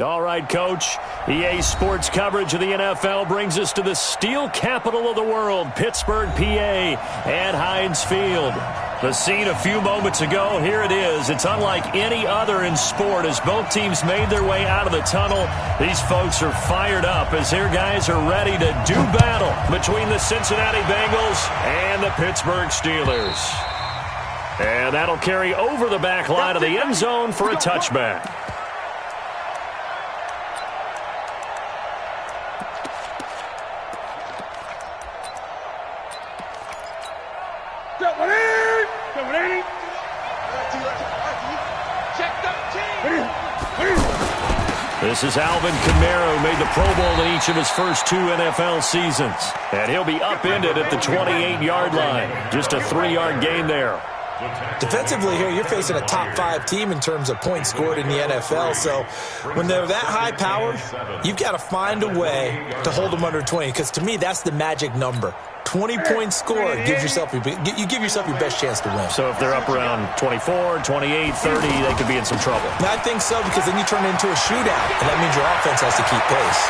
All right, Coach. EA Sports coverage of the NFL brings us to the steel capital of the world, Pittsburgh, PA, at Heinz Field. The scene a few moments ago, here it is. It's unlike any other in sport as both teams made their way out of the tunnel. These folks are fired up as their guys are ready to do battle between the Cincinnati Bengals and the Pittsburgh Steelers. And that'll carry over the back line of the end zone for a touchback. This is Alvin Kamara, who made the Pro Bowl in each of his first 2 NFL seasons. And he'll be upended at the 28-yard line. Just a 3-yard gain there. Defensively here, you're facing a top 5 team in terms of points scored in the NFL. So when they're that high powered, you've got to find a way to hold them under 20. Because to me, that's the magic number. 20 points scored, you give yourself your best chance to win. So if they're up around 24, 28, 30, they could be in some trouble. I think so, because then you turn it into a shootout, and that means your offense has to keep pace.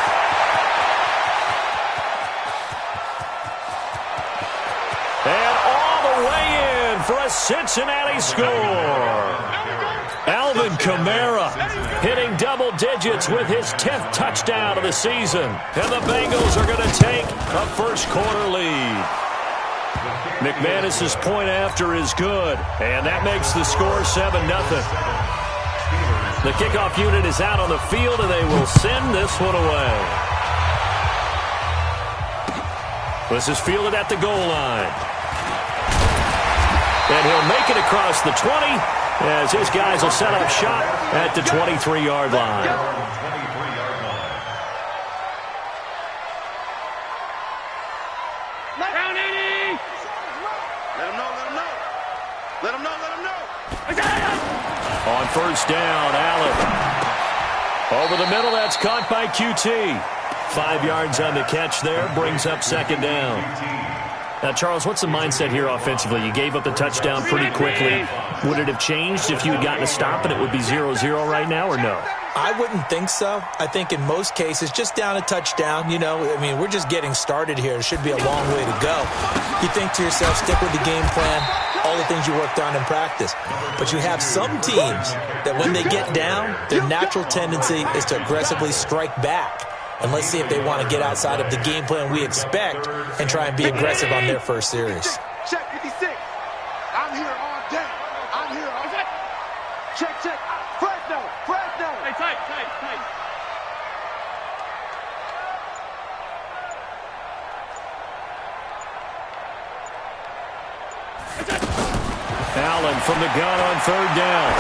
And all the way in for a Cincinnati score. Alvin Kamara hitting double digits with his 10th touchdown of the season. And the Bengals are going to take a first-quarter lead. McManus's point after is good, and that makes the score 7-0. The kickoff unit is out on the field, and they will send this one away. This is fielded at the goal line. And he'll make it across the 20. As his guys will set up shop at the 23-yard line. Down 80. Let him know. On first down, Allen. Over the middle, that's caught by QT. 5 yards on the catch there, brings up second down. Now, Charles, what's the mindset here offensively? You gave up the touchdown pretty quickly. Would it have changed if you had gotten a stop and it would be 0-0 right now, or no? I wouldn't think so. I think in most cases, just down a touchdown, we're just getting started here. It should be a long way to go. You think to yourself, stick with the game plan, all the things you worked on in practice. But you have some teams that when they get down, their natural tendency is to aggressively strike back. And let's see if they want to get outside of the game plan we expect and try and be aggressive on their first series. Check 56. I'm here all day. Check. Fresno. Hey, tight. Allen from the gun on third down.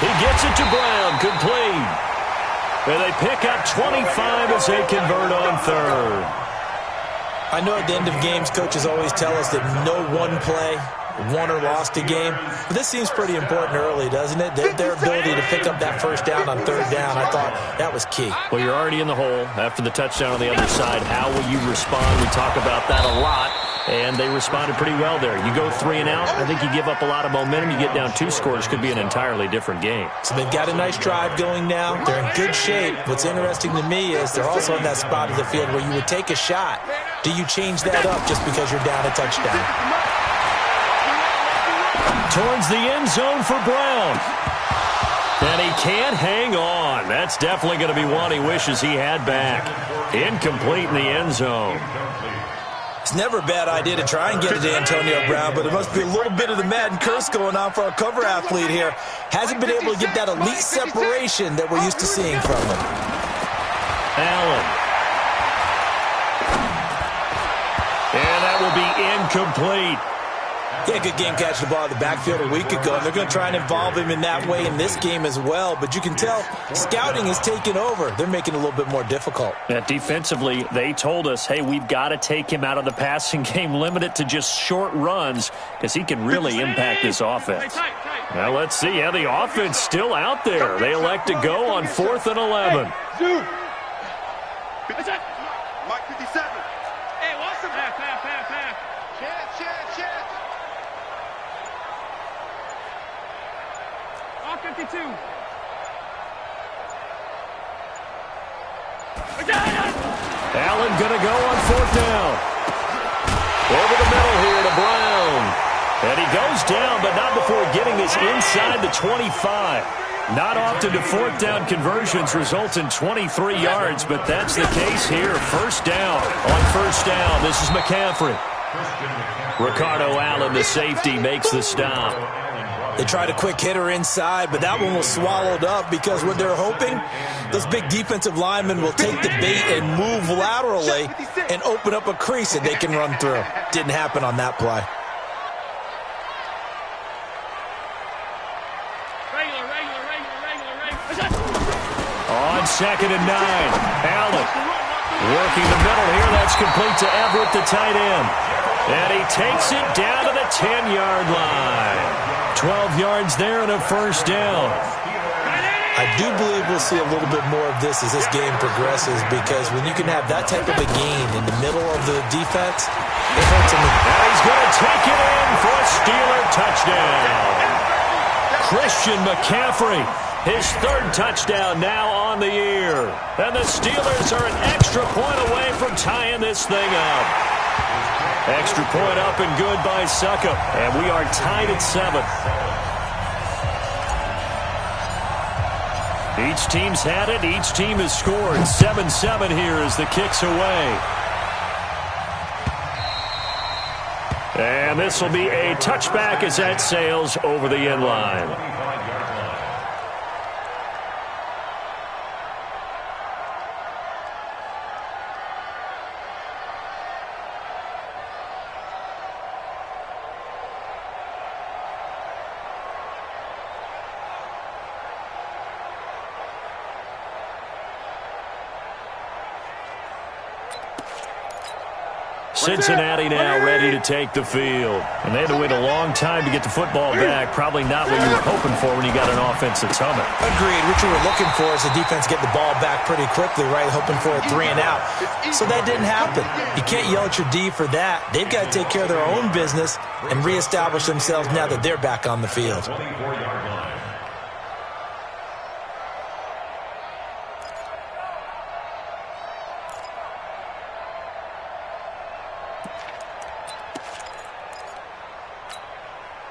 He gets it to Brown, complete. And they pick up 25 as they convert on third. I know at the end of games, coaches always tell us that no one play won or lost a game. But this seems pretty important early, doesn't it? Their ability to pick up that first down on third down, I thought that was key. Well, you're already in the hole after the touchdown on the other side. How will you respond? We talk about that a lot. And they responded pretty well there. You go 3 and out, I think you give up a lot of momentum. You get down 2 scores, could be an entirely different game. So they've got a nice drive going now. They're in good shape. What's interesting to me is they're also in that spot of the field where you would take a shot. Do you change that up just because you're down a touchdown? Towards the end zone for Brown. And he can't hang on. That's definitely going to be one he wishes he had back. Incomplete in the end zone. It's never a bad idea to try and get it to Antonio Brown, but there must be a little bit of the Madden curse going on for our cover athlete here. Hasn't been able to get that elite separation that we're used to seeing from him. Allen. And that will be incomplete. Yeah, good game catching the ball in the backfield a week ago, and they're going to try and involve him in that way in this game as well. But you can tell scouting is taking over. They're making it a little bit more difficult. Yeah, defensively, they told us, hey, we've got to take him out of the passing game, limit it to just short runs, because he can really impact this offense. Now let's see how the offense still out there. They elect to go on 4th and 11. Mike 57. Hey, what's the pass? Chance. All 52. Allen going to go on 4th down. Over the middle here to Brown. And he goes down, but not before getting this inside the 25. Not often do 4th down conversions result in 23 yards, but that's the case here. 1st down on 1st down. This is McCaffrey. Ricardo Allen, the safety, makes the stop. They tried a quick hitter inside, but that one was swallowed up because what they're hoping, those big defensive linemen will take the bait and move laterally and open up a crease that they can run through. Didn't happen on that play. On 2nd and 9, Allen working the middle here. That's complete to Everett, the tight end. And he takes it down to the 10-yard line. 12 yards there and a 1st down. I do believe we'll see a little bit more of this as this game progresses, because when you can have that type of a gain in the middle of the defense, it hurts them. And he's going to take it in for a Steeler touchdown. Christian McCaffrey, his 3rd touchdown now on the year. And the Steelers are an extra point away from tying this thing up. Extra point up and good by Suckup. And we are tied at 7. Each team's had it. Each team has scored. 7-7 here as the kick's away. And this will be a touchback as that sails over the end line. Cincinnati now ready to take the field. And they had to wait a long time to get the football back. Probably not what you were hoping for when you got an offense that's humming. Agreed. What you were looking for is the defense get the ball back pretty quickly, right? Hoping for a 3 and out. So that didn't happen. You can't yell at your D for that. They've got to take care of their own business and reestablish themselves now that they're back on the field.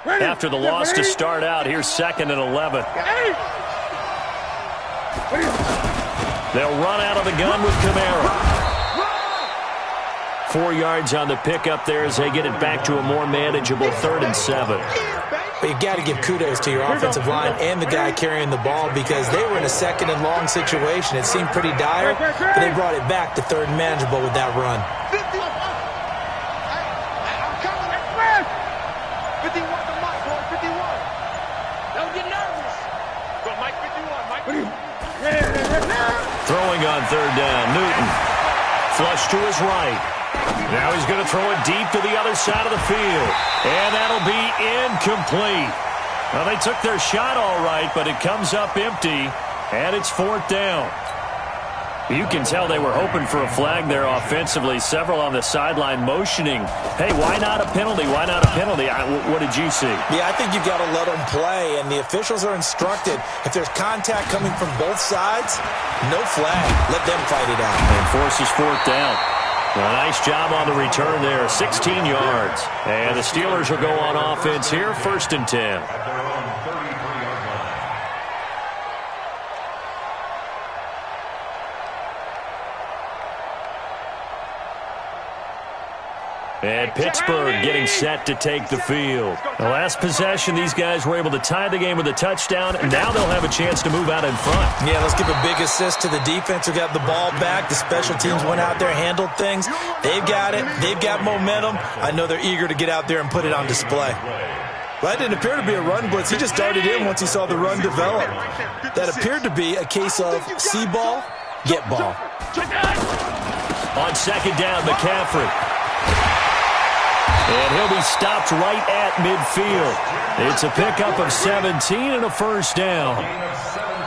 After the loss to start out, here's 2nd and 11. They'll run out of the gun with Kamara. 4 yards on the pickup there as they get it back to a more manageable 3rd and 7. But you've got to give kudos to your offensive line and the guy carrying the ball, because they were in a 2nd and long situation. It seemed pretty dire, but they brought it back to 3rd and manageable with that run. 51 to Mike, boy, 51. Don't get nervous. Go, Mike, 51, Mike. Throwing on 3rd down, Newton. Flush to his right. Now he's going to throw it deep to the other side of the field. And that'll be incomplete. Well, they took their shot all right, but it comes up empty, and it's 4th down. You can tell they were hoping for a flag there offensively. Several on the sideline motioning, hey, why not a penalty? Why not a penalty? What did you see? Yeah, I think you've got to let them play, and the officials are instructed, if there's contact coming from both sides, no flag. Let them fight it out. And forces 4th down. A nice job on the return there, 16 yards. And the Steelers will go on offense here, 1st and 10. And Pittsburgh getting set to take the field. The last possession, these guys were able to tie the game with a touchdown, and now they'll have a chance to move out in front. Yeah, let's give a big assist to the defense who got the ball back. The special teams went out there, handled things. They've got it. They've got momentum. I know they're eager to get out there and put it on display. Well, that didn't appear to be a run blitz. He just darted in once he saw the run develop. That appeared to be a case of see ball, get ball. On 2nd down, McCaffrey. And he'll be stopped right at midfield. It's a pickup of 17 and a 1st down.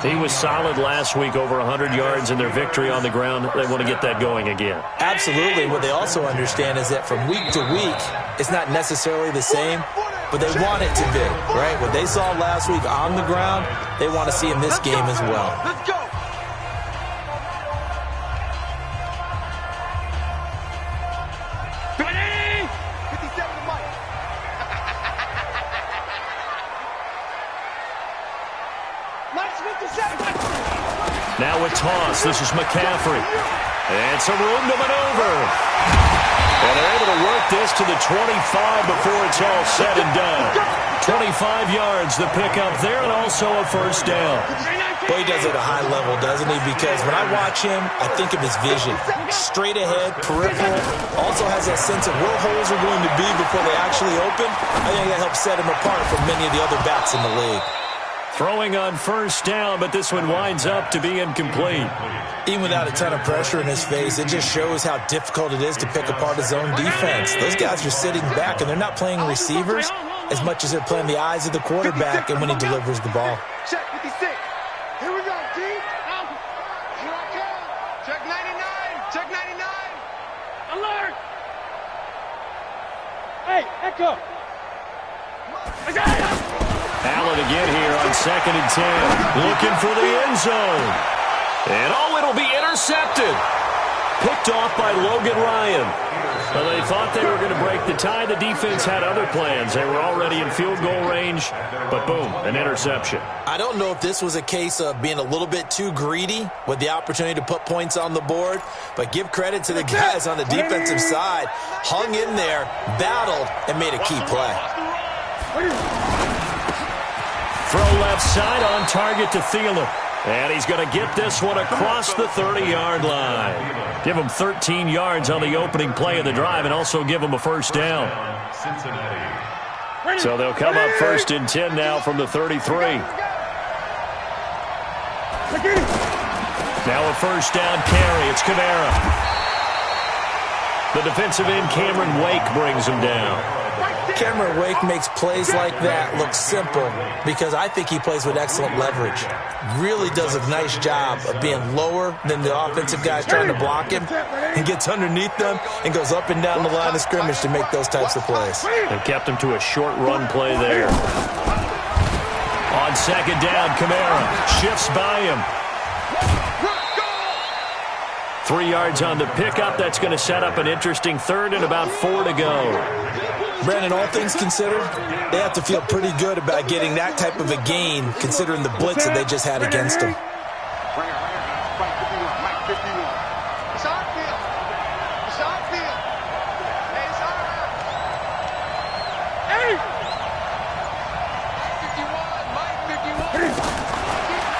He was solid last week, over 100 yards in their victory on the ground. They want to get that going again. Absolutely. What they also understand is that from week to week, it's not necessarily the same, but they want it to be, right? What they saw last week on the ground, they want to see in this game as well. Let's go. Now with toss, this is McCaffrey. And some room to maneuver. And they're able to work this to the 25 before it's all said and done. 25 yards, the pickup there, and also a first down. Well, he does it at a high level, doesn't he? Because when I watch him, I think of his vision. Straight ahead, peripheral. Also has that sense of where holes are going to be before they actually open. I think that helps set him apart from many of the other backs in the league. Throwing on first down, but this one winds up to be incomplete. Even without a ton of pressure in his face, it just shows how difficult it is to pick apart his own defense. Those guys are sitting back, and they're not playing receivers as much as they're playing the eyes of the quarterback and when he delivers the ball. Check 56. Here we go, T. Here I come. Check 99. Check 99. Alert. Hey, Echo. Allen again here on 2nd and 10. Looking for the end zone. And it'll be intercepted. Picked off by Logan Ryan. Well, they thought they were going to break the tie. The defense had other plans. They were already in field goal range, but boom, an interception. I don't know if this was a case of being a little bit too greedy with the opportunity to put points on the board, but give credit to the guys on the defensive side. Hung in there, battled, and made a key play. Throw left side on target to Thielen. And he's going to get this one across the 30-yard line. Give him 13 yards on the opening play of the drive and also give him a first down. So they'll come up 1st and 10 now from the 33. Now a first down carry. It's Kamara. The defensive end, Cameron Wake, brings him down. Cameron Wake makes plays like that look simple because I think he plays with excellent leverage. Really does a nice job of being lower than the offensive guys trying to block him and gets underneath them and goes up and down the line of scrimmage to make those types of plays. They kept him to a short run play there. On 2nd down, Kamara shifts by him. 3 yards on the pickup. That's going to set up an interesting 3rd and about 4 to go. Brandon, all things considered, they have to feel pretty good about getting that type of a gain considering the blitz that they just had against them.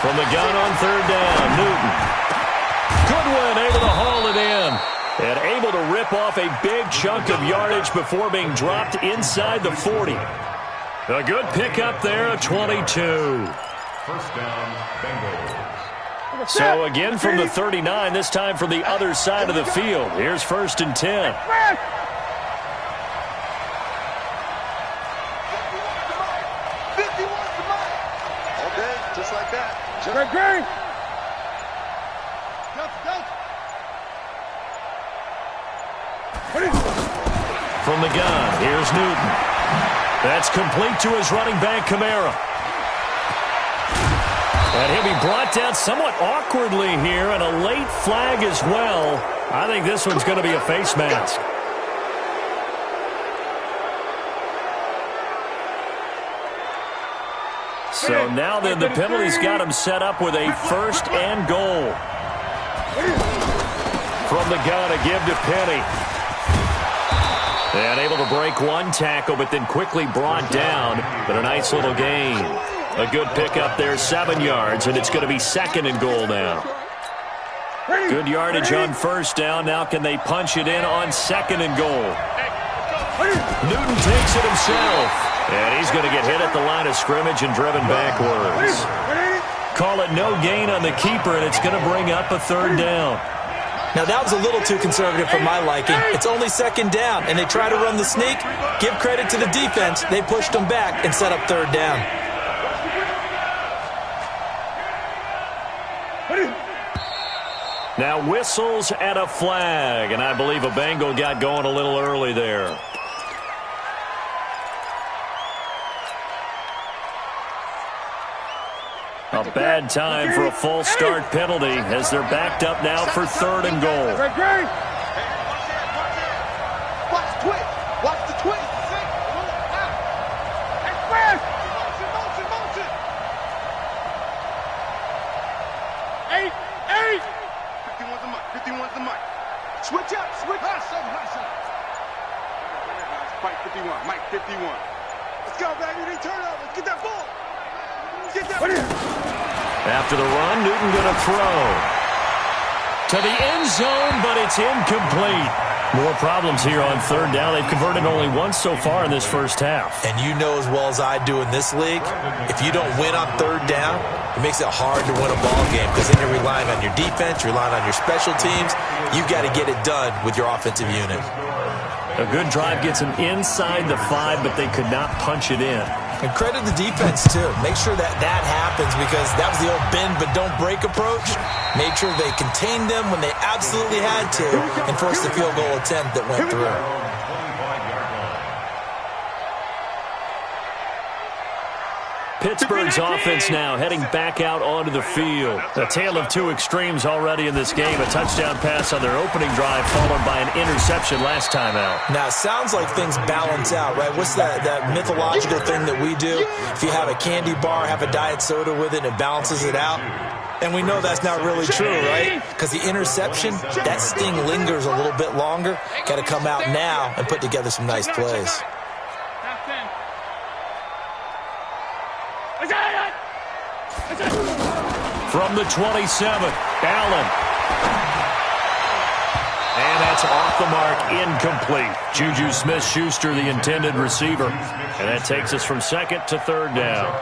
From the gun on 3rd down, Newton. Goodwin able to haul it in. And able to rip off a big chunk of yardage before being dropped inside the 40. A good pickup there, a 22. First down, Bengals. So again from the 39, this time from the other side of the field. Here's 1st and 10. Just like that. From the gun, here's Newton. That's complete to his running back, Kamara. And he'll be brought down somewhat awkwardly here, and a late flag as well. I think this one's going to be a face mask. So now then the penalty's got him set up with a 1st and goal. From the gun, a give to Penny. And able to break one tackle, but then quickly brought down. But a nice little gain. A good pickup there, 7 yards, and it's going to be 2nd and goal now. Good yardage on 1st down. Now can they punch it in on 2nd and goal? Newton takes it himself. And he's going to get hit at the line of scrimmage and driven backwards. Call it no gain on the keeper, and it's going to bring up a 3rd down. Now, that was a little too conservative for my liking. It's only 2nd down, and they try to run the sneak. Give credit to the defense. They pushed them back and set up 3rd down. Now whistles and a flag, and I believe a Bengal got going a little early there. A bad time for a false start penalty as they're backed up now for 3rd and goal. Watch the twist. Watch the twist. Motion. 51. Let's go, baby. They turn up. Let's get that ball. Let's get that ball. After the run, Newton going to throw. To the end zone, but it's incomplete. More problems here on third down. They've converted only once so far in this first half. And you know as well as I do in this league, if you don't win on third down, it makes it hard to win a ball game because then you're relying on your defense, you're relying on your special teams. You've got to get it done with your offensive unit. A good drive gets them inside the 5, but they could not punch it in. And credit the defense, too. Make sure that happens because that was the old bend but don't break approach. Made sure they contained them when they absolutely had to and forced the field goal attempt that went through. Pittsburgh's offense now heading back out onto the field. A tale of two extremes already in this game. A touchdown pass on their opening drive followed by an interception last time out. Now, it sounds like things balance out, right? What's that mythological thing that we do? If you have a candy bar, have a diet soda with it, it balances it out. And we know that's not really true, right? Because the interception, that sting lingers a little bit longer. Got to come out now and put together some nice plays. From the 27, Allen. And that's off the mark, incomplete. Juju Smith-Schuster, the intended receiver. And that takes us from second to third down.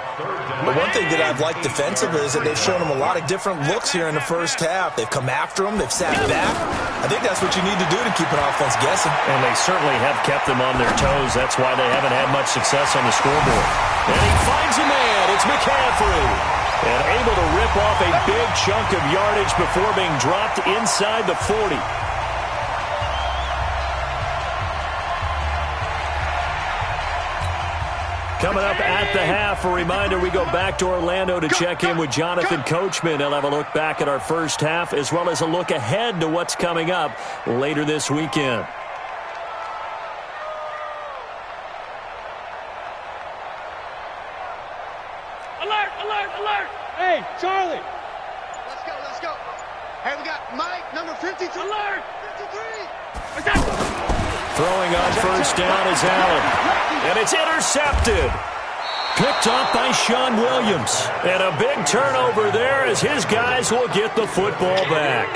The one thing that I've liked defensively is that they've shown them a lot of different looks here in the first half. They've come after them. They've sat back. I think that's what you need to do to keep an offense guessing. And they certainly have kept them on their toes. That's why they haven't had much success on the scoreboard. And he finds a man. It's McCaffrey. And able to rip off a big chunk of yardage before being dropped inside the 40. Coming up at the half, a reminder, we go back to Orlando to check in with Jonathan Coachman. He'll have a look back at our first half as well as a look ahead to what's coming up later this weekend. Alert, alert, alert. Hey, Charlie. Let's go. Hey, we got Mike, number 52. Alert. 53. Throwing on first down is Allen. And it's intercepted. Picked off by Sean Williams. And a big turnover there as his guys will get the football back.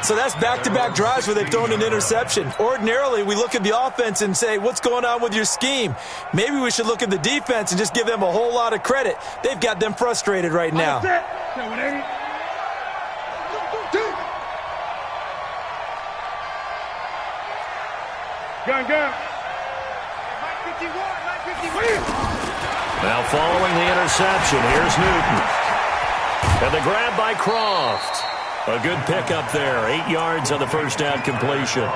So that's back-to-back drives where they've thrown an interception. Ordinarily, we look at the offense and say, what's going on with your scheme? Maybe we should look at the defense and just give them a whole lot of credit. They've got them frustrated right now. Gun. Now following the interception, here's Newton. And the grab by Croft. A good pickup there. 8 yards on the first down completion.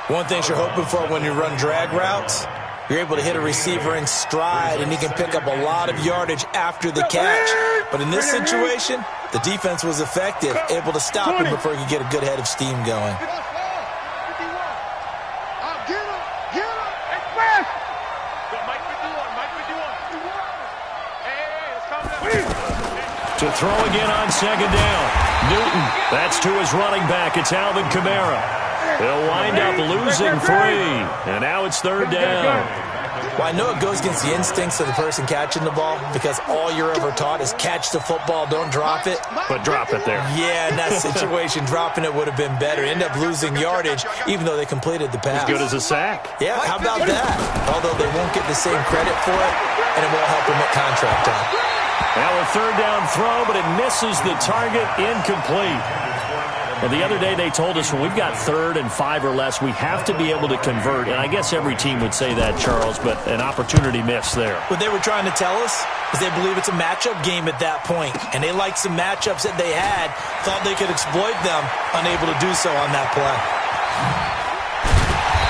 One thing you're hoping for when you run drag routes, you're able to hit a receiver in stride, and he can pick up a lot of yardage after the catch. But in this situation, the defense was effective, able to stop him before he could get a good head of steam going. To throw again on second down. Newton, that's to his running back. It's Alvin Kamara. He'll wind up losing 3. And now it's third down. Well, I know it goes against the instincts of the person catching the ball because all you're ever taught is catch the football, don't drop it. But drop it there. Yeah, in that situation, dropping it would have been better. End up losing yardage, even though they completed the pass. As good as a sack. Yeah, how about that? Although they won't get the same credit for it, and it won't help them at contract time. Now a third down throw, but it misses the target, incomplete. Well, the other day they told us when we've got 3rd and 5 or less, we have to be able to convert. And I guess every team would say that, Charles, but an opportunity miss there. What they were trying to tell us is they believe it's a matchup game at that point. And they liked some matchups that they had, thought they could exploit them, unable to do so on that play.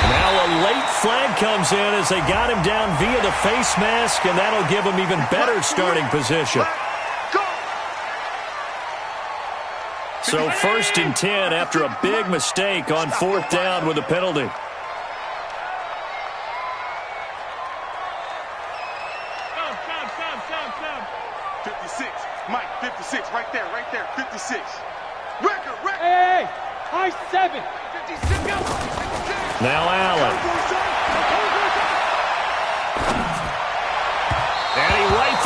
Now a late flag comes in as they got him down via the face mask, and that'll give him even better starting position. So 1st and 10 after a big mistake on 4th down with a penalty. Stop. 56. Mike, 56. Right there. 56. Record. Hey. High 7. 56. Now Allen.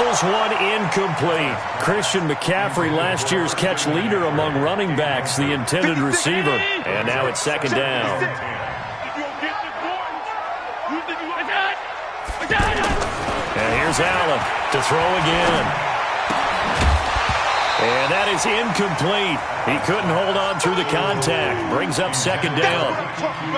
rifles one incomplete. Christian McCaffrey, last year's catch leader among running backs, the intended receiver. And now it's second down. And here's Allen to throw again. And that is incomplete. He couldn't hold on through the contact. Brings up second down.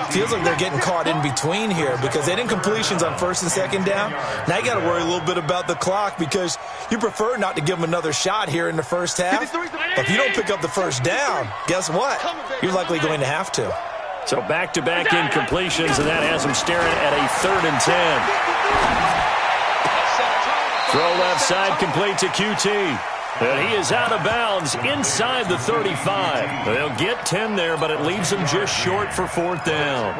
Feels like they're getting caught in between here because they had incompletions on first and second down. Now you got to worry a little bit about the clock because you prefer not to give them another shot here in the first half. But if you don't pick up the first down, guess what? You're likely going to have to. So back-to-back incompletions, and that has him staring at a 3rd and 10. Throw left side complete to QT. And he is out of bounds inside the 35. They'll get 10 there, but it leaves them just short for 4th down.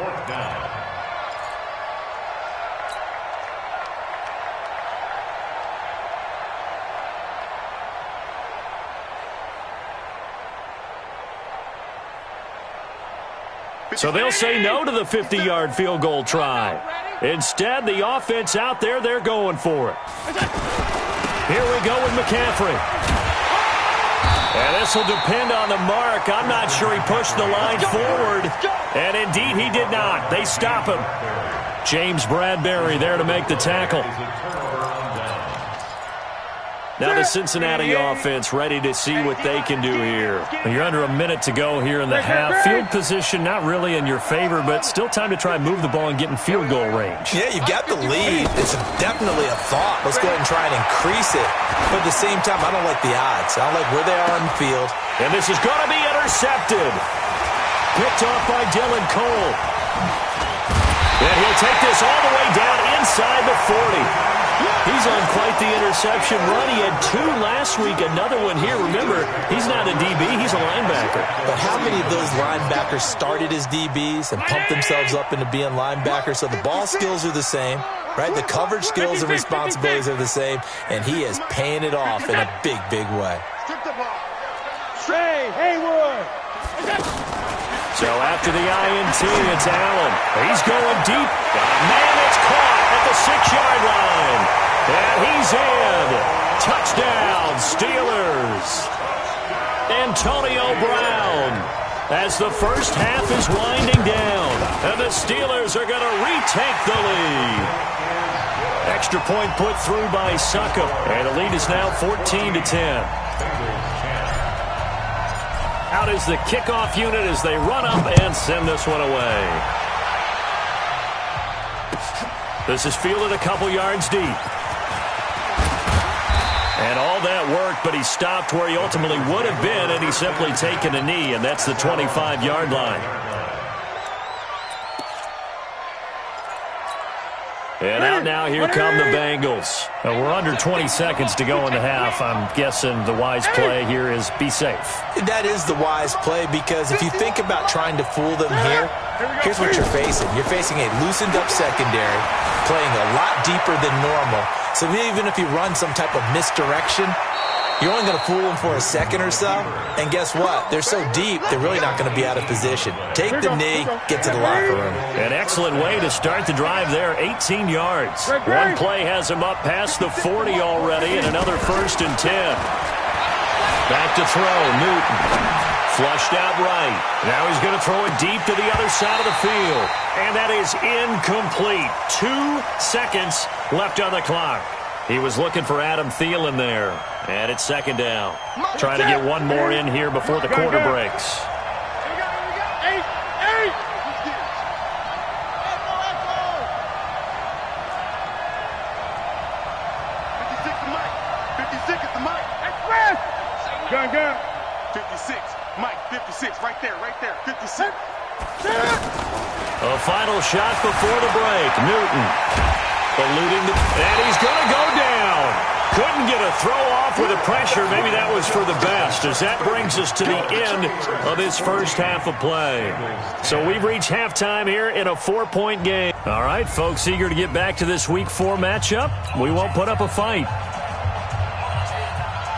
So they'll say no to the 50-yard field goal try. Instead, the offense out there, they're going for it. Here we go with McCaffrey. And this will depend on the mark. I'm not sure he pushed the line forward. And indeed, he did not. They stop him. James Bradbury there to make the tackle. Now the Cincinnati offense ready to see what they can do here. You're under a minute to go here in the half. Field position not really in your favor, but still time to try and move the ball and get in field goal range. Yeah, you've got the lead. It's definitely a thought. Let's go ahead and try and increase it. But at the same time, I don't like the odds. I don't like where they are on the field. And this is going to be intercepted. Picked off by Dylan Cole. And he'll take this all the way down inside the 40. He's on quite the interception run. He had 2 last week, another one here. Remember, he's not a DB, he's a linebacker. But how many of those linebackers started as DBs and pumped themselves up into being linebackers? So the ball skills are the same, right? The coverage skills and responsibilities are the same, and he is paying it off in a big, big way. Trey Haywood. So after the INT, it's Allen. He's going deep. Man, it's caught at the 6-yard line. And he's in. Touchdown, Steelers. Antonio Brown. As the first half is winding down. And the Steelers are going to retake the lead. Extra point put through by Suckup. And the lead is now 14-10. Out is the kickoff unit as they run up and send this one away. This is fielded a couple yards deep. And all that worked, but he stopped where he ultimately would have been, and he's simply taken a knee, and that's the 25-yard line. And out now, here come the Bengals. We're under 20 seconds to go in the half. I'm guessing the wise play here is be safe. That is the wise play because if you think about trying to fool them here, here's what you're facing. You're facing a loosened up secondary, playing a lot deeper than normal. So even if you run some type of misdirection, you're only going to fool them for a second or so. And guess what? They're so deep, they're really not going to be out of position. Take the knee, get to the locker room. An excellent way to start the drive there, 18 yards. One play has him up past the 40 already, and another 1st and 10. Back to throw, Newton. Flushed out right. Now he's going to throw it deep to the other side of the field. And that is incomplete. 2 seconds left on the clock. He was looking for Adam Thielen there. And it's second down. Trying to get one more in here before the quarter breaks. Gun. 56. Mike, 56. Right there. 56. A final shot before the break. Newton eluding and he's going to go down. Couldn't get a throw off with the pressure. Maybe that was for the best, as that brings us to the end of this first half of play. So we've reached halftime here in a 4-point game. All right, folks, eager to get back to this Week 4 matchup. We won't put up a fight.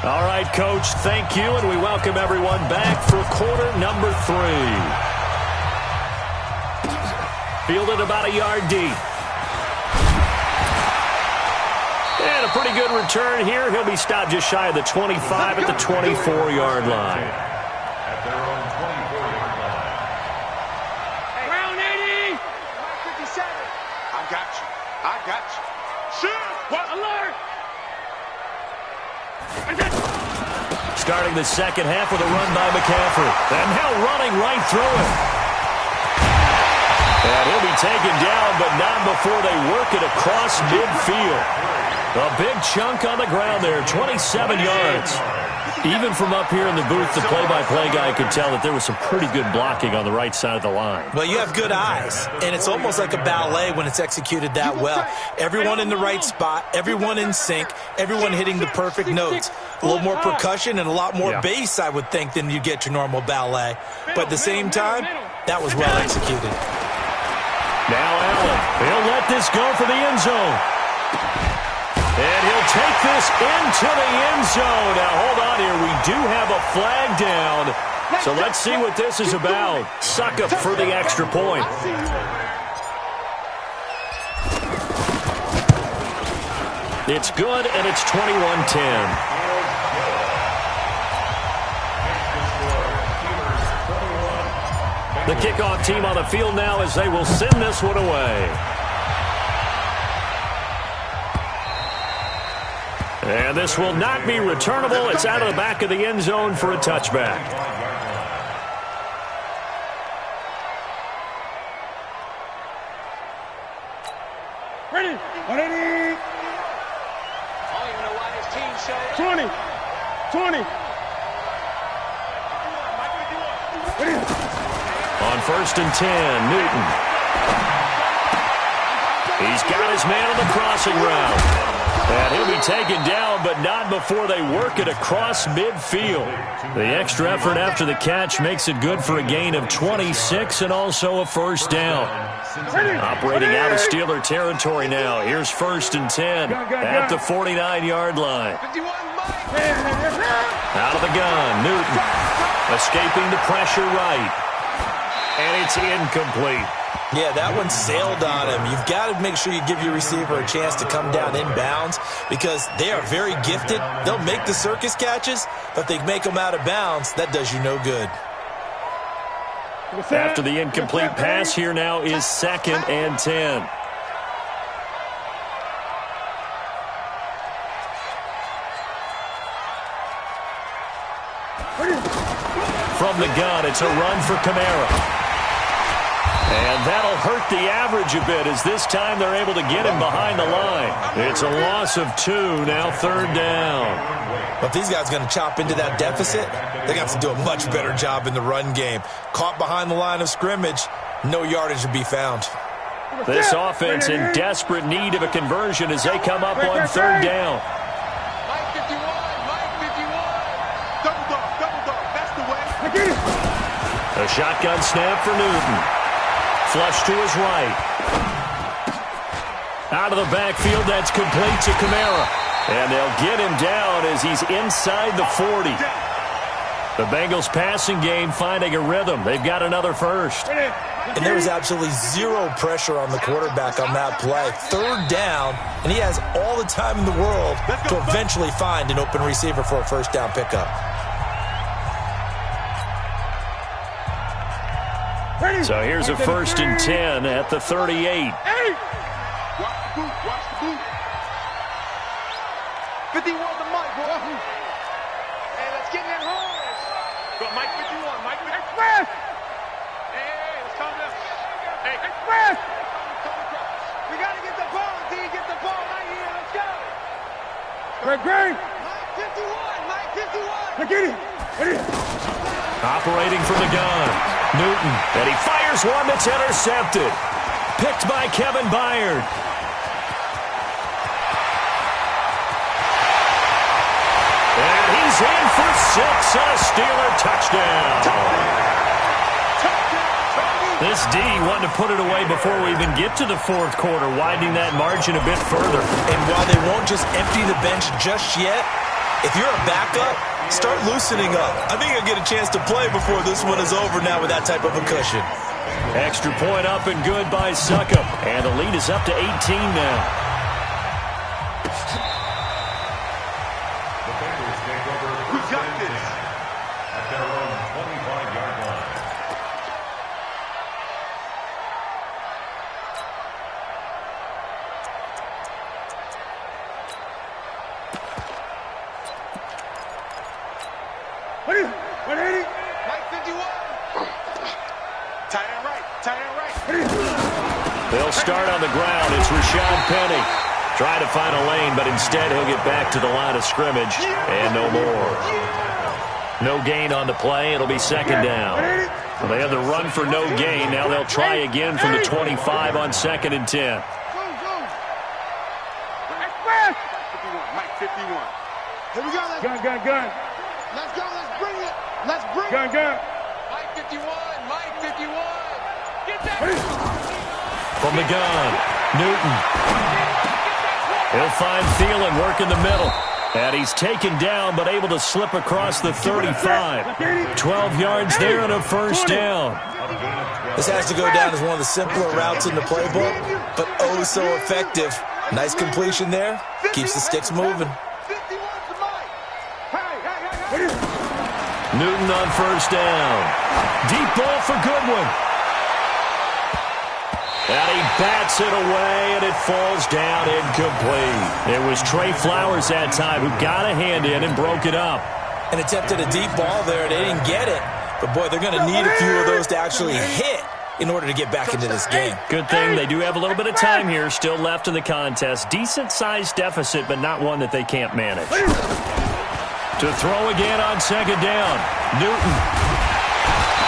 All right, Coach, thank you, and we welcome everyone back for quarter number 3. Fielded about a yard deep. And a a pretty good return here. He'll be stopped just shy of the 25 at the 24-yard line. At their own 24-yard line. Round 80. 57. I got you. I got you. Shoot. What? Alert. Starting the second half with a run by McCaffrey. And now running right through it. And he'll be taken down, but not before they work it across midfield. A big chunk on the ground there, 27 yards. Even from up here in the booth, the play-by-play guy could tell that there was some pretty good blocking on the right side of the line. Well, you have good eyes, and it's almost like a ballet when it's executed that well. Everyone in the right spot, everyone in sync, everyone hitting the perfect notes. A little more percussion and a lot more bass, I would think, than you get your normal ballet. But at the same time, that was well executed. Now Allen, he'll let this go for the end zone. And he'll take this into the end zone. Now, hold on here. We do have a flag down. So let's see what this is about. Suckup for the extra point. It's good, and it's 21-10. The kickoff team on the field now as they will send this one away. And this will not be returnable. It's out of the back of the end zone for a touchback. Ready. 180. I don't even know why this team showed 20. 20. On 1st and 10, Newton. He's got his man on the crossing route. And he'll be taken down, but not before they work it across midfield. The extra effort after the catch makes it good for a gain of 26 and also a first down. Operating out of Steeler territory now. Here's 1st and 10 at the 49-yard line. Out of the gun, Newton. Escaping the pressure right. And it's incomplete. Yeah, that one sailed on him. You've got to make sure you give your receiver a chance to come down inbounds because they are very gifted. They'll make the circus catches, but if they make them out of bounds, that does you no good. After the incomplete pass, here now is 2nd and 10. From the gun, it's a run for Kamara. And that'll hurt the average a bit as this time they're able to get him behind the line. It's a loss of 2, now 3rd down. But if these guys are going to chop into that deficit, they got to do a much better job in the run game. Caught behind the line of scrimmage, no yardage to be found. This offense in desperate need of a conversion as they come up on 3rd down. Mike 51, Mike 51. Double dog, that's the way. A shotgun snap for Newton. Flush to his right. Out of the backfield, that's complete to Kamara. And they'll get him down as he's inside the 40. The Bengals passing game finding a rhythm. They've got another first. And there was absolutely zero pressure on the quarterback on that play. 3rd down, and he has all the time in the world to eventually find an open receiver for a first down pickup. So here's a 1st and 10 at the 38. Watch the boot, watch the boot. 51 to Mike, boy. Hey, let's get in that horse. Go, Mike 51, Mike 51. Express! Hey, let's calm down. Hey, Express! We got to get the ball, D. Get the ball right here. Let's go. Greg. Mike 51, Mike 51. Get it. Operating from the gun, Newton. And he fires one that's intercepted. Picked by Kevin Byard. And he's in for 6 on a Steeler touchdown. This D wanted to put it away before we even get to the 4th quarter, widening that margin a bit further. And while they won't just empty the bench just yet, if you're a backup, start loosening up. I think you'll get a chance to play before this one is over now with that type of a cushion. Extra point up and good by Suckup. And the lead is up to 18 now. start on the ground. It's Rashad Penny. Trying to find a lane, but instead he'll get back to the line of scrimmage and no more. No gain on the play. It'll be second down. Well, they had the run for no gain. Now they'll try again from the 25 on 2nd and 10. Mike 51. Here we go. Gun. Let's go. Let's bring it. Let's bring it. Gun. Mike 51. Mike 51. Get that. From the gun, Newton. He'll find Thielen working the middle. And he's taken down, but able to slip across the 35. 12 yards there and a first down. This has to go down as one of the simpler routes in the playbook, but oh so effective. Nice completion there. Keeps the sticks moving. Newton on first down. Deep ball for Goodwin. And he bats it away, and it falls down incomplete. It was Trey Flowers that time who got a hand in and broke it up. And attempted a deep ball there. They didn't get it. But, boy, they're going to need a few of those to actually hit in order to get back into this game. Good thing they do have a little bit of time here still left in the contest. Decent-sized deficit, but not one that they can't manage. To throw again on second down, Newton.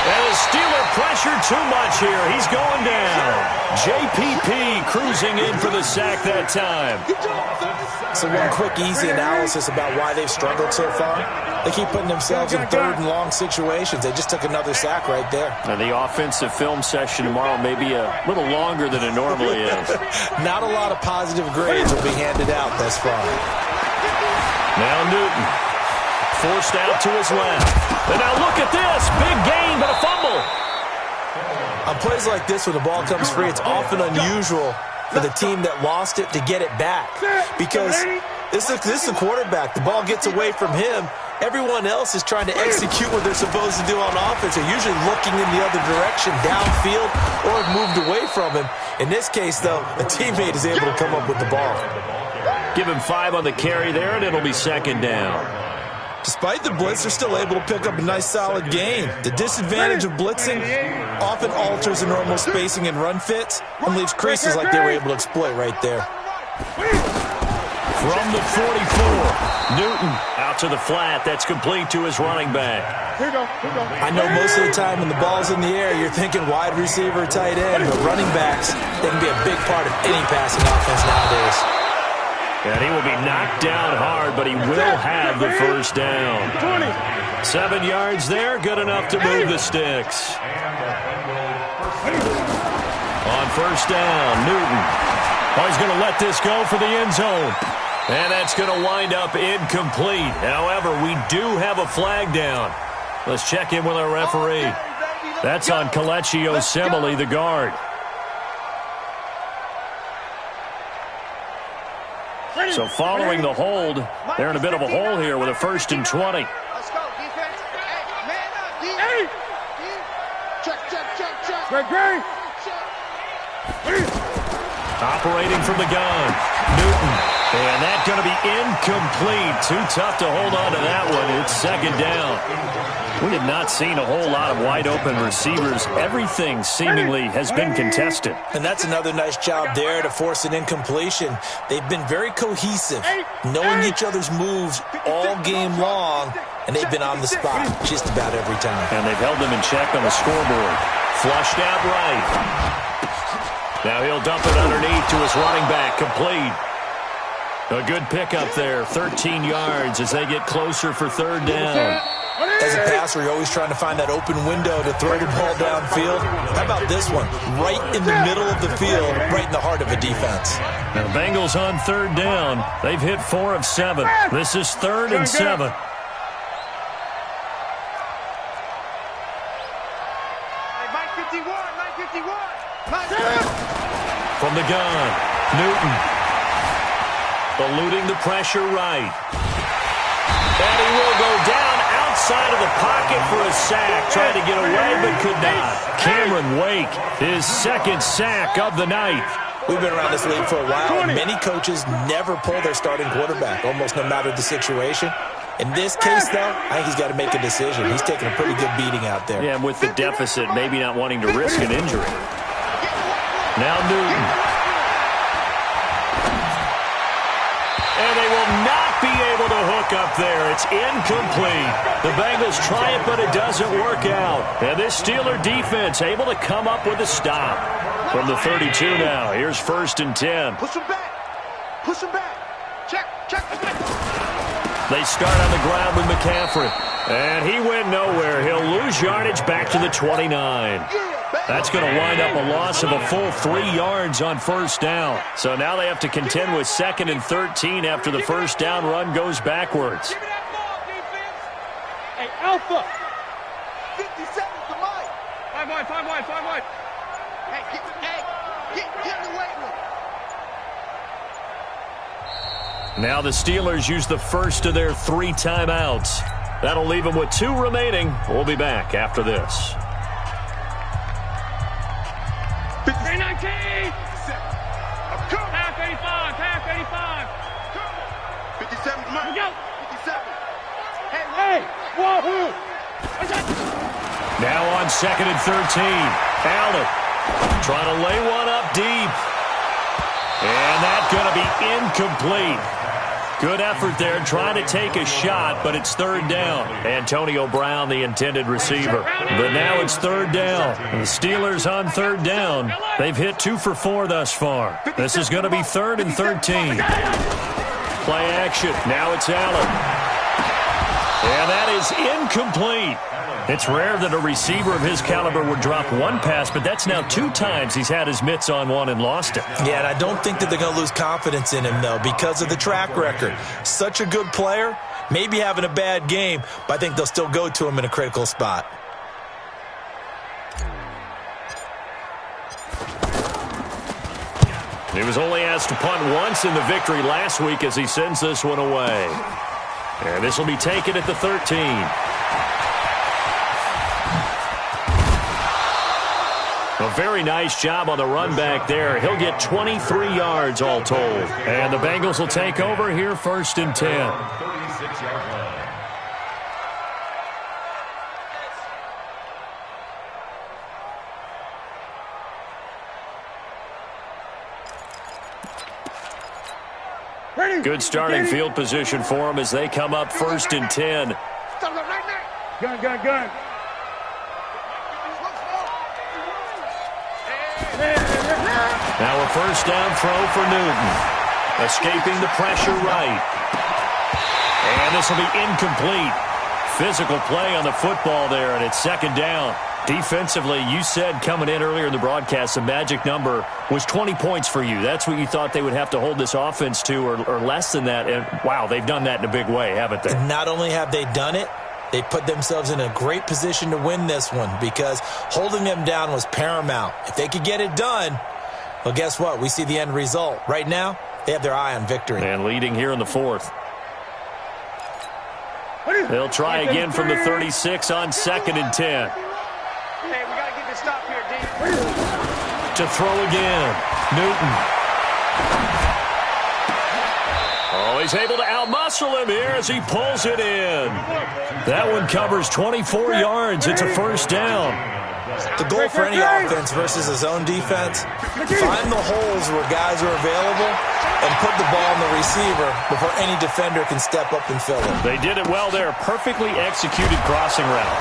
And the Steeler pressure too much here. He's going down. JPP cruising in for the sack that time. So one quick, easy analysis about why they've struggled so far. They keep putting themselves in third and long situations. They just took another sack right there. And the offensive film session tomorrow may be a little longer than it normally is. Not a lot of positive grades will be handed out thus far. Now Newton. Forced out to his left. And now look at this. Big gain, but a fumble. On plays like this, when the ball comes free, it's often unusual for the team that lost it to get it back. Because this is a quarterback. The ball gets away from him. Everyone else is trying to execute what they're supposed to do on offense. They're usually looking in the other direction, downfield, or moved away from him. In this case, though, a teammate is able to come up with the ball. Give him 5 on the carry there, and it'll be second down. Despite the blitz, they're still able to pick up a nice, solid gain. The disadvantage of blitzing often alters the normal spacing and run fits and leaves creases like they were able to exploit right there. From the 44, Newton out to the flat. That's complete to his running back. Here you go. I know most of the time when the ball's in the air, you're thinking wide receiver, tight end, but running backs, they can be a big part of any passing offense nowadays. And he will be knocked down hard, but he will have the first down. 7 yards there, good enough to move the sticks. On first down, Newton. Oh, he's going to let this go for the end zone. And that's going to wind up incomplete. However, we do have a flag down. Let's check in with our referee. That's on Kelechi Osemele, the guard. So following the hold, they're in a bit of a hole here with a 1st and 20. Let's go, defense. Hey, man up, defense. Check. Great. Operating from the gun, Newton. And that's going to be incomplete. Too tough to hold on to that one. It's second down. We have not seen a whole lot of wide-open receivers. Everything seemingly has been contested. And that's another nice job there to force an incompletion. They've been very cohesive, knowing each other's moves all game long, and they've been on the spot just about every time. And they've held them in check on the scoreboard. Flushed out right. Now he'll dump it underneath to his running back, complete. A good pickup there, 13 yards as they get closer for third down. As a passer, you're always trying to find that open window to throw the ball downfield. How about this one? Right in the middle of the field, right in the heart of a defense. Now the Bengals on third down. They've hit 4 of 7. This is 3rd and 7. Mike 51. From the gun, Newton. Eluding the pressure right. And he will go down outside of the pocket for a sack. Tried to get away, but could not. Cameron Wake, his 2nd sack of the night. We've been around this league for a while, and many coaches never pull their starting quarterback, almost no matter the situation. In this case, though, I think he's got to make a decision. He's taking a pretty good beating out there. Yeah, and with the deficit, maybe not wanting to risk an injury. Now Newton. And they will not be able to hook up there. It's incomplete. The Bengals try it, but it doesn't work out. And this Steeler defense able to come up with a stop. From the 32 now, here's 1st and 10. Push him back. Push him back. Check. They start on the ground with McCaffrey. And he went nowhere. He'll lose yardage back to the 29. That's going to wind up a loss of a full 3 yards on 1st down. So now they have to contend with 2nd and 13 after the 1st down run goes backwards. Give me that ball, defense. Hey, Alpha. 57's the mic. 5 wide. Hey, get in the weight room. Now the Steelers use the first of their 3 timeouts. That'll leave them with 2 remaining. We'll be back after this. 319. Pass 85. 57's the mic. Go. 57. Hey, whoa. Now on 2nd and 13. Allen trying to lay one up deep. And that's going to be incomplete. Good effort there trying to take a shot, but it's 3rd down. Antonio Brown, the intended receiver. But now it's 3rd down. The Steelers on 3rd down. They've hit 2 for 4 thus far. This is going to be 3rd and 13. Play action. Now it's Allen. And that is incomplete. It's rare that a receiver of his caliber would drop 1 pass, but that's now 2 times he's had his mitts on one and lost it. Yeah, and I don't think that they're going to lose confidence in him, though, because of the track record. Such a good player, maybe having a bad game, but I think they'll still go to him in a critical spot. He was only asked to punt once in the victory last week as he sends this one away. And this will be taken at the 13. A very nice job on the run back there. He'll get 23 yards all told. And the Bengals will take over here 1st and 10. 36-yard line. Good starting field position for them as they come up 1st and 10. Gun. Now a 1st down throw for Newton. Escaping the pressure right. And this will be incomplete. Physical play on the football there, and it's 2nd down. Defensively, you said coming in earlier in the broadcast, the magic number was 20 points for you. That's what you thought they would have to hold this offense to, or less than that. And, wow, they've done that in a big way, haven't they? And not only have they done it, they put themselves in a great position to win this one because holding them down was paramount. If they could get it done, well, guess what? We see the end result. Right now, they have their eye on victory. And leading here in the 4th. They'll try again from the 36 on 2nd and 10. Hey, we got to get this stop here, D. To throw again. Newton. Oh, he's able to outmuscle him here as he pulls it in. That one covers 24 yards. It's a 1st down. The goal for any offense versus his own defense, find the holes where guys are available and put the ball on the receiver before any defender can step up and fill it. They did it well there. Perfectly executed crossing route.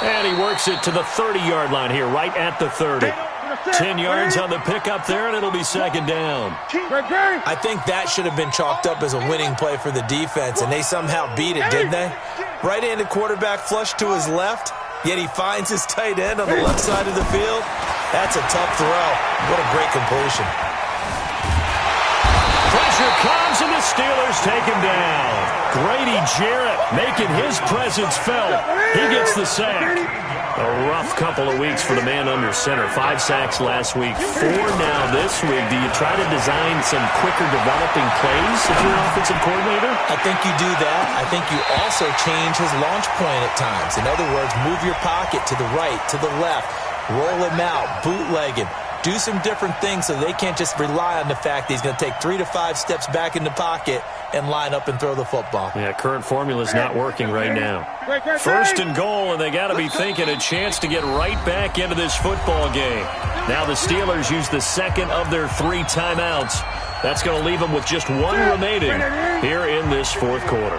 And he works it to the 30-yard line here, right at the 30. 10 yards on the pickup there, and it'll be 2nd down. I think that should have been chalked up as a winning play for the defense, and they somehow beat it, didn't they? Right-handed quarterback flush to his left, yet he finds his tight end on the left side of the field. That's a tough throw. What a great completion. Pressure comes, and the Steelers take him down. Grady Jarrett making his presence felt. He gets the sack. A rough couple of weeks for the man under center. 5 sacks last week, 4 now this week. Do you try to design some quicker developing plays if you're an offensive coordinator? I think you do that. I think you also change his launch point at times. In other words, move your pocket to the right, to the left, roll him out, bootleg him. do some different things so they can't just rely on the fact that he's going to take 3 to 5 steps back in the pocket and line up and throw the football. Yeah, current formula is not working right now. First and goal, and they got to be thinking a chance to get right back into this football game. Now the Steelers use the second of their 3 timeouts. That's going to leave them with just 1 remaining here in this fourth quarter.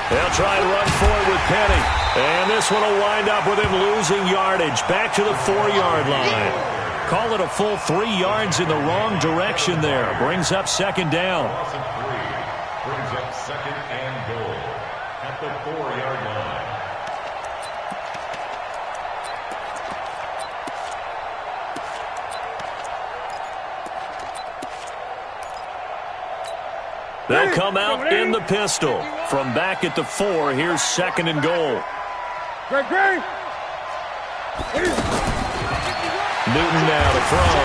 They'll try and run forward with Penny. And this one will wind up with him losing yardage. Back to the 4-yard line. Call it a full 3 yards in the wrong direction there. Brings up second down. Brings up second and goal at the 4-yard line. They'll come out in the pistol. From back at the 4, here's second and goal. Newton now to throw.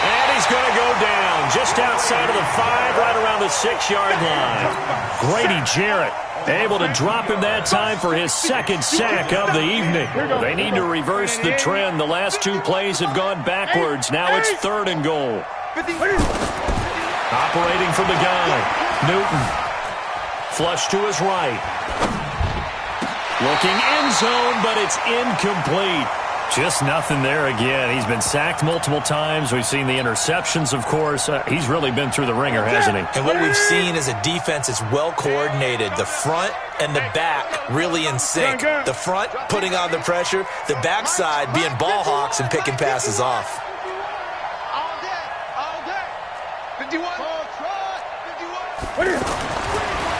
And he's going to go down just outside of the 5, right around the 6-yard line. Grady Jarrett able to drop him that time for his second sack of the evening. They need to reverse the trend. The last 2 plays have gone backwards. Now it's third and goal. Operating from the gun, Newton. Flush to his right. Looking end zone, but it's incomplete. Just nothing there again. He's been sacked multiple times. We've seen the interceptions, of course. He's really been through the ringer, hasn't he? And what we've seen is a defense that's well coordinated. The front and the back really in sync. The front putting on the pressure. The backside being ball hawks and picking passes off.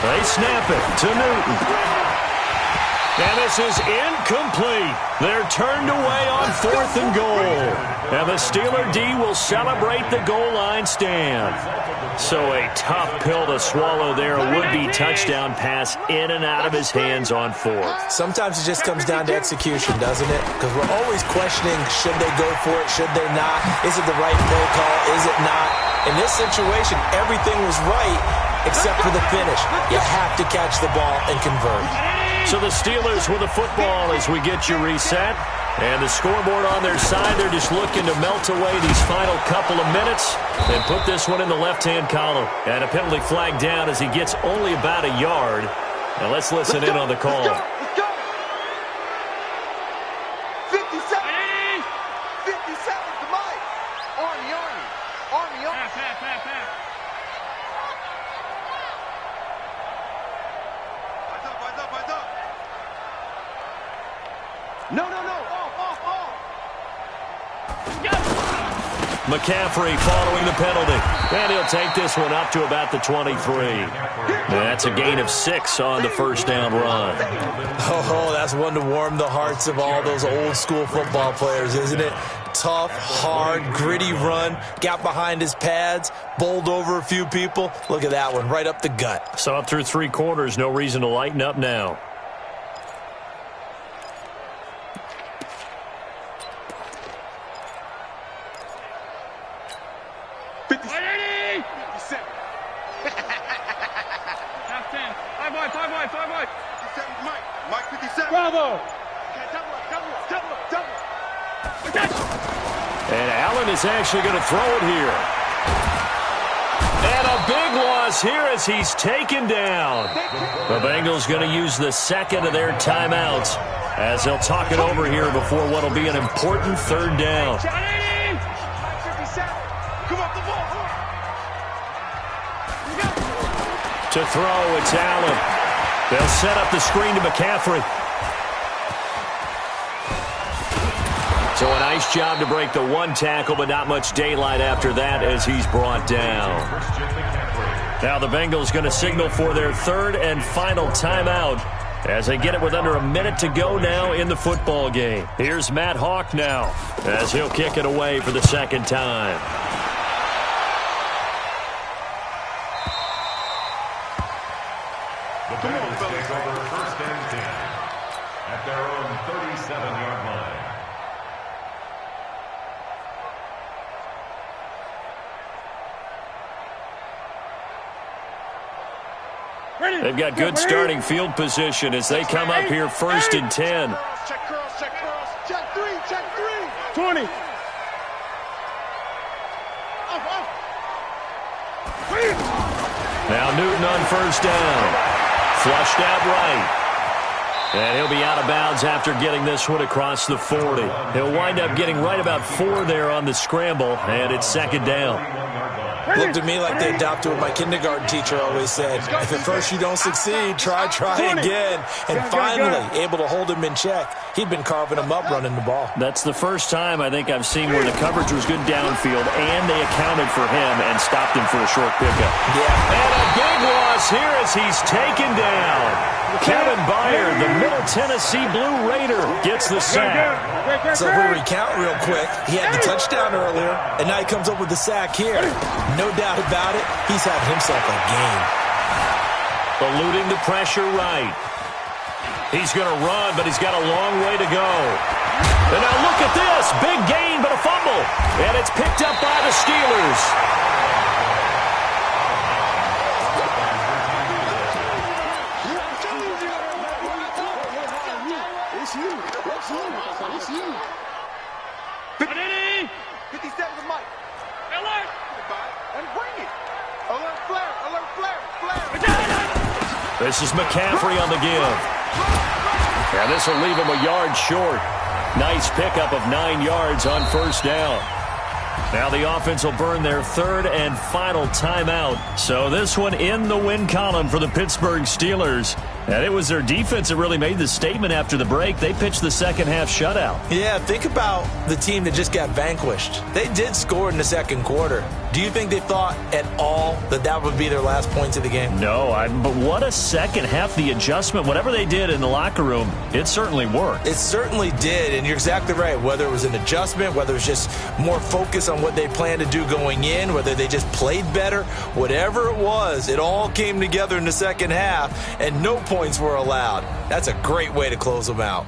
They snap it to Newton. And this is incomplete. They're turned away on 4th and goal. And the Steeler D will celebrate the goal line stand. So a tough pill to swallow there. A would-be touchdown pass in and out of his hands on 4th. Sometimes it just comes down to execution, doesn't it? Because we're always questioning, should they go for it, should they not? Is it the right play call, is it not? In this situation, everything was right except for the finish. You have to catch the ball and convert. So the Steelers with the football as we get you reset. And the scoreboard on their side, they're just looking to melt away these final couple of minutes and put this one in the left-hand column. And a penalty flag down as he gets only about a yard. Now let's listen in on the call. Let's go. 57. 57 to Mike. Army. Pass. Eyes up. No. McCaffrey following the penalty. And he'll take this one up to about the 23. That's a gain of 6 on the first down run. Oh, that's one to warm the hearts of all those old school football players, isn't it? Tough, hard, gritty run. Got behind his pads, bowled over a few people. Look at that one, right up the gut. So up through 3 quarters, no reason to lighten up now. Bravo! And Allen is actually going to throw it here. And a big loss here as he's taken down. The Bengals going to use the second of their timeouts as they'll talk it over here before what will be an important third down. To throw, it's Allen. They'll set up the screen to McCaffrey. So a nice job to break the 1 tackle, but not much daylight after that as he's brought down. Now the Bengals going to signal for their third and final timeout as they get it with under a minute to go now in the football game. Here's Matt Hawk now as he'll kick it away for the second time. The Bengals take over first and 10 at their own 37-yard line. They've got good starting field position as they come up here 1st and 10. Check curls, check curls. Check three. 20. Now Newton on 1st down. Flushed out right. And he'll be out of bounds after getting this one across the 40. He'll wind up getting right about 4 there on the scramble, and it's 2nd down. Looked to me like they adopted what my kindergarten teacher always said. If at first you don't succeed, try again. And finally, able to hold him in check. He'd been carving him up running the ball. That's the first time I think I've seen where the coverage was good downfield, and they accounted for him and stopped him for a short pickup. Yeah. And a big loss here as he's taken down. Kevin Byard, the Middle Tennessee Blue Raider, gets the sack. So if we recount real quick, he had the touchdown earlier, and now he comes up with the sack here. No doubt about it, he's had himself a game. Eluding the pressure right. He's going to run, but he's got a long way to go. And now look at this. Big gain, but a fumble. And it's picked up by the Steelers. It's you. 57 to Mike. Alert! And bring it. Alert flare. This is McCaffrey on the give. And this will leave him a yard short. Nice pickup of 9 yards on 1st down. Now the offense will burn their 3rd and final timeout. So this one in the win column for the Pittsburgh Steelers. And it was their defense that really made the statement after the break. They pitched the second half shutout. Yeah, think about the team that just got vanquished. They did score in the 2nd quarter. Do you think they thought at all that that would be their last points of the game? No, but what a second half. The adjustment, whatever they did in the locker room, it certainly worked. It certainly did, and you're exactly right. Whether it was an adjustment, whether it was just more focus on what they planned to do going in, whether they just played better, whatever it was, it all came together in the second half, and no points were allowed. That's a great way to close them out.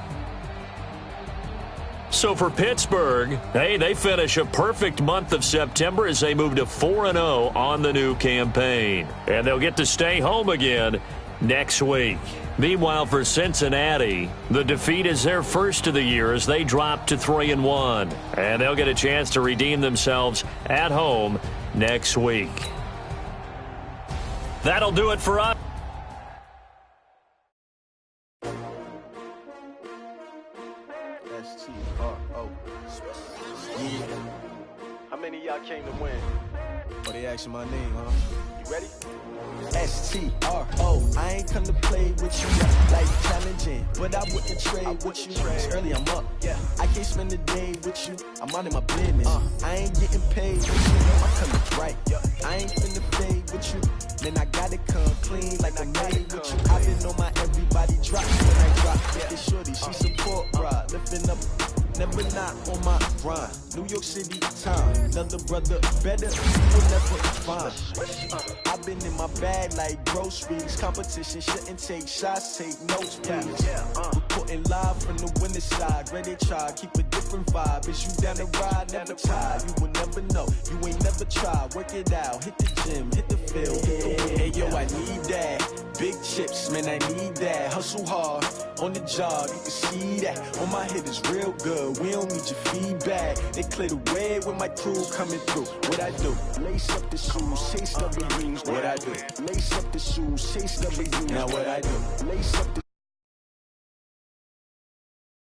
So for Pittsburgh, hey, they finish a perfect month of September as they move to 4-0 on the new campaign. And they'll get to stay home again next week. Meanwhile, for Cincinnati, the defeat is their first of the year as they drop to 3-1. And they'll get a chance to redeem themselves at home next week. That'll do it for us. How many of y'all came to win? Oh, they asking my name, huh? You ready? S-T-R-O. I ain't come to play with you like challenging, but I wouldn't trade with you. It's early, I'm up. Yeah, I can't spend the day with you. I'm out of my business. I ain't getting paid with you. I'm coming right. I ain't finna fade with you. Then I gotta come clean like I'm made with you. I been on my everybody drop when I drop. Yeah, shorty, she support, bruh. Lifting up. Never not on my grind. New York City time. Another brother better. You will never find. I've been in my bag like groceries. Competition shouldn't take shots, take notes, please. Reporting live from the winning side. Ready to try, keep a different vibe. Is you down the ride? Never tired. You will never know. You ain't never tried. Work it out. Hit the gym. Hit the field. Hey, yo, I need that. Big chips, man, I need that. Hustle hard on the job. You can see that. On my head is real good. We don't need your feedback. They clear the way with my crew coming through. What I do? Lace up the shoes, chase W's. What I do? Lace up the shoes, chase W's. Now what I do? Lace up the